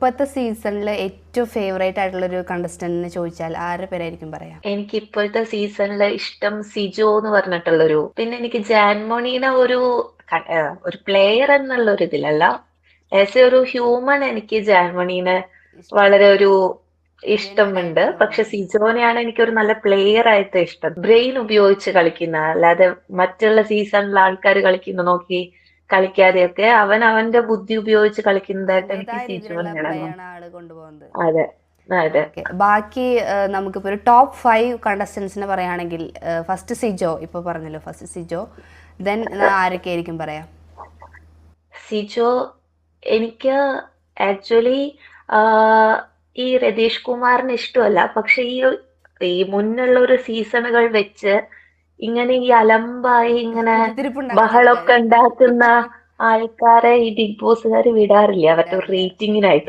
ഇപ്പോഴത്തെ സീസണിൽ ഏറ്റവും ഫേവറേറ്റ് ആയിട്ടുള്ള ഒരു കണ്ടസ്റ്റന്റിനെ ചോദിച്ചാൽ ആരുടെ പേരായിരിക്കും പറയാ? എനിക്ക് ഇപ്പോഴത്തെ സീസണില് ഇഷ്ടം സിജോ എന്ന് പറഞ്ഞിട്ടുള്ളൊരു, പിന്നെ എനിക്ക് ജാൻമോണീനെ ഒരു പ്ലെയർ എന്നുള്ള ഒരു ഇതിലല്ല, ആസ് എ ഒരു ഹ്യൂമൻ എനിക്ക് ജാൻമണീനെ വളരെ ഒരു ജെന്യൂൻ ഇഷ്ടമുണ്ട്. ആയിട്ട് പക്ഷെ തോന്നുന്നു. സിജോനെയാണ് എനിക്കൊരു നല്ല പ്ലെയർ ആയിട്ട് ഇഷ്ടം. ബ്രെയിൻ ഉപയോഗിച്ച് കളിക്കുന്ന, അല്ലാതെ മറ്റുള്ള സീസണിൽ ആൾക്കാർ കളിക്കുന്ന നോക്കി കളിക്കാതെയൊക്കെ അവൻ അവന്റെ ബുദ്ധി ഉപയോഗിച്ച് കളിക്കുന്നതായിട്ട് എനിക്ക് അതിൻ്റെതായ രീതിയിലുള്ള സിജോനെയാണ് പ്ലേ ആണ് തോന്നുന്നത്. ആള് കൊണ്ടുപോകുന്നത്. അതെ അതെ. ഓക്കെ, ബാക്കി നമുക്കിപ്പോൾ ഒരു ടോപ്പ് 5 കണ്ടസ്റ്റൻസിനെ പറയുകയാണെങ്കിൽ ഫസ്റ്റ് സിജോ, ഇപ്പോൾ പറഞ്ഞല്ലോ ഫസ്റ്റ് സിജോ, ദെൻ ആരൊക്കെ ആയിരിക്കും പറയാം? സിജോ, എനിക്ക് ആക്ച്വലി ഈ രതീഷ് കുമാറിന് ഇഷ്ടമല്ല. പക്ഷെ ഈ മുന്നുള്ള ഒരു സീസണുകൾ വെച്ച് ഇങ്ങനെ ഈ അലമ്പായി ഇങ്ങനെ കുത്തിത്തിരിപ്പുണ്ടാക്കുന്ന ബഹളമൊക്കെ ആൾക്കാർ. ഉണ്ടാക്കുന്ന ആൾക്കാരെ ഈ ബിഗ് ബോസുകാർ വിടാറില്ല, അവരുടെ വിടാറില്ല. റേറ്റിങ്ങിനായിട്ട്.